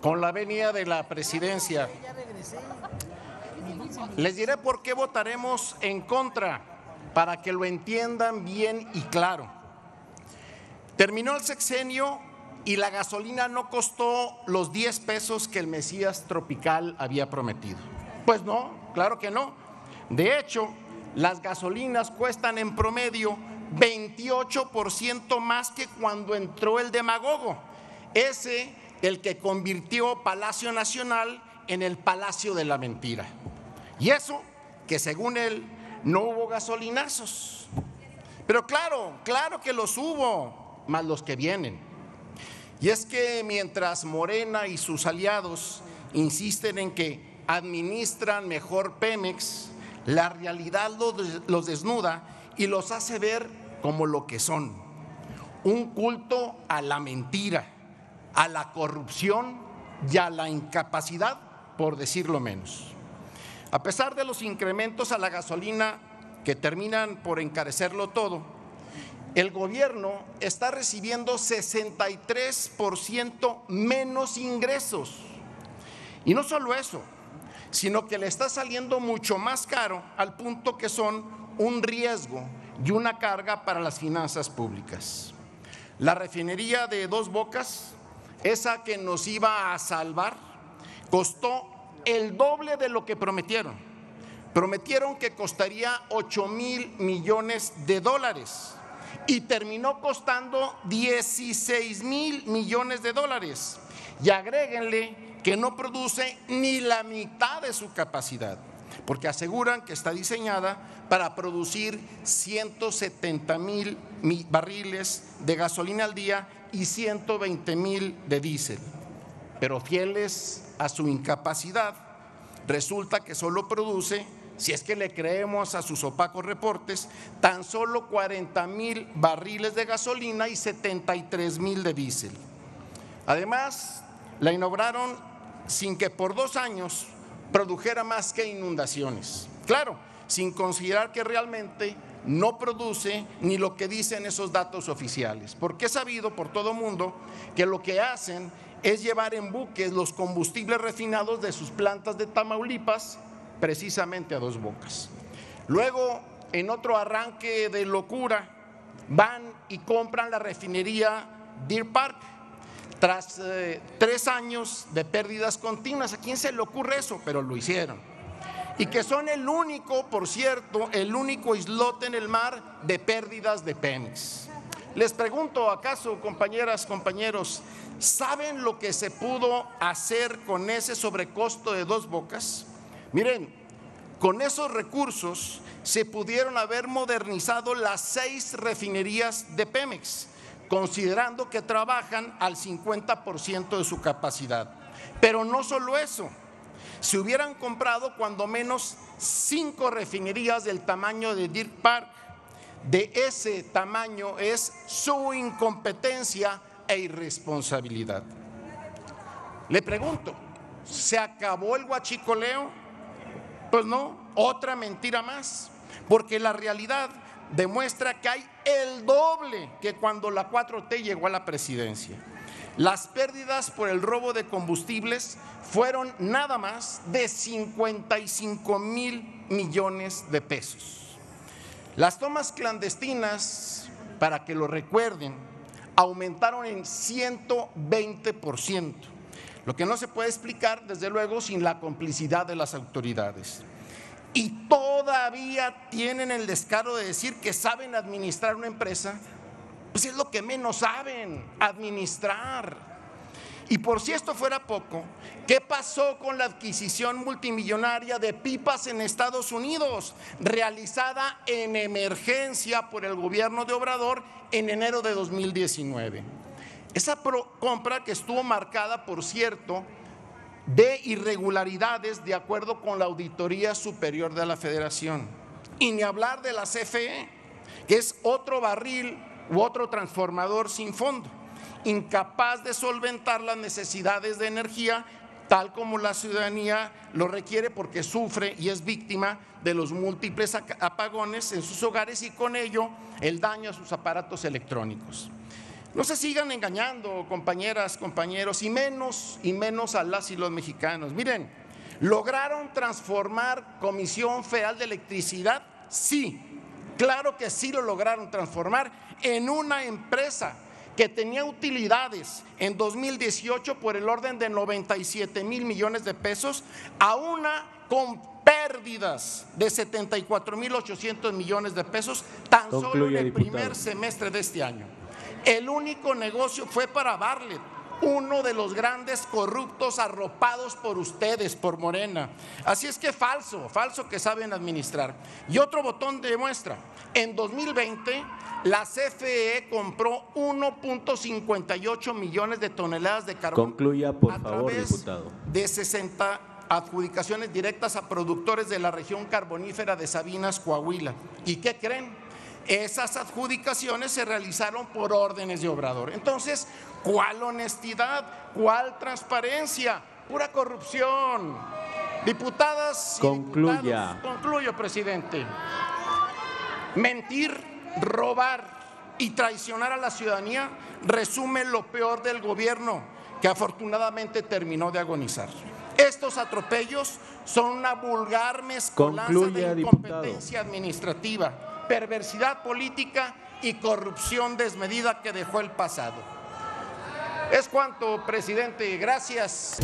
con la venia de la presidencia. Les diré por qué votaremos en contra, para que lo entiendan bien y claro. Terminó el sexenio y la gasolina no costó los 10 pesos que el Mesías tropical había prometido. Pues no, claro que no. De hecho, las gasolinas cuestan en promedio 28% más que cuando entró el demagogo, ese el que convirtió Palacio Nacional en el Palacio de la Mentira. Y eso que según él no hubo gasolinazos. Pero claro que los hubo, más los que vienen. Y es que mientras Morena y sus aliados insisten en que administran mejor Pemex, la realidad los desnuda y los hace ver como lo que son: un culto a la mentira, a la corrupción y a la incapacidad, por decirlo menos. A pesar de los incrementos a la gasolina que terminan por encarecerlo todo, el gobierno está recibiendo 63% menos ingresos. Y no solo eso, sino que le está saliendo mucho más caro, al punto que son un riesgo y una carga para las finanzas públicas. La refinería de Dos Bocas, esa que nos iba a salvar, costó el doble de lo que prometieron. Prometieron que costaría 8,000 millones de dólares y terminó costando 16,000 millones de dólares. Y agréguenle que no produce ni la mitad de su capacidad, porque aseguran que está diseñada para producir 170,000 barriles de gasolina al día y 120,000 de diésel. Pero fieles a su incapacidad, resulta que solo produce, si es que le creemos a sus opacos reportes, tan solo 40,000 barriles de gasolina y 73,000 de diésel. Además, la inauguraron sin que por 2 años produjera más que inundaciones. Claro, sin considerar que realmente no produce ni lo que dicen esos datos oficiales, porque es sabido por todo mundo que lo que hacen es llevar en buques los combustibles refinados de sus plantas de Tamaulipas precisamente a Dos Bocas. Luego, en otro arranque de locura, van y compran la refinería Deer Park tras 3 años de pérdidas continuas. ¿A quién se le ocurre eso? Pero lo hicieron. Y que son el único, por cierto, el único islote en el mar de pérdidas de Pemex. Les pregunto, ¿acaso, compañeras, compañeros, saben lo que se pudo hacer con ese sobrecosto de Dos Bocas? Miren, con esos recursos se pudieron haber modernizado las 6 refinerías de Pemex, considerando que trabajan al 50% de su capacidad. Pero no solo eso, se hubieran comprado cuando menos 5 refinerías del tamaño de Deer Park. De ese tamaño es su incompetencia e irresponsabilidad. Le pregunto, ¿se acabó el huachicoleo? Pues no, otra mentira más, porque la realidad demuestra que hay el doble que cuando la 4T llegó a la presidencia. Las pérdidas por el robo de combustibles fueron nada más de 55,000 millones de pesos. Las tomas clandestinas, para que lo recuerden, aumentaron en 120%, lo que no se puede explicar, desde luego, sin la complicidad de las autoridades. Y todavía tienen el descaro de decir que saben administrar una empresa. Pues es lo que menos saben, administrar. Y por si esto fuera poco, ¿qué pasó con la adquisición multimillonaria de pipas en Estados Unidos, realizada en emergencia por el gobierno de Obrador en enero de 2019? Esa compra, que estuvo marcada, por cierto, de irregularidades de acuerdo con la Auditoría Superior de la Federación. Y ni hablar de la CFE, que es otro barril u otro transformador sin fondo, incapaz de solventar las necesidades de energía tal como la ciudadanía lo requiere, porque sufre y es víctima de los múltiples apagones en sus hogares y con ello el daño a sus aparatos electrónicos. No se sigan engañando, compañeras, compañeros, y menos a las y los mexicanos. Miren, ¿lograron transformar Comisión Federal de Electricidad? Sí, claro que sí lo lograron transformar en una empresa que tenía utilidades en 2018 por el orden de 97,000 millones de pesos a una con pérdidas de 74,800 millones de pesos tan solo en el primer semestre de este año. El único negocio fue para Bartlett, uno de los grandes corruptos arropados por ustedes, por Morena. Así es que falso que saben administrar. Y otro botón de muestra, en 2020 la CFE compró 1.58 millones de toneladas de carbón. Concluya, por favor, diputado. De 60 adjudicaciones directas a productores de la región carbonífera de Sabinas, Coahuila. ¿Y qué creen? Esas adjudicaciones se realizaron por órdenes de Obrador. Entonces, ¿cuál honestidad? ¿Cuál transparencia? Pura corrupción. Diputadas y diputados, concluyo, presidente. Mentir, robar y traicionar a la ciudadanía resume lo peor del gobierno, que afortunadamente terminó de agonizar. Estos atropellos son una vulgar mezcolanza de incompetencia administrativa, perversidad política y corrupción desmedida que dejó el pasado. Es cuanto, presidente. Gracias.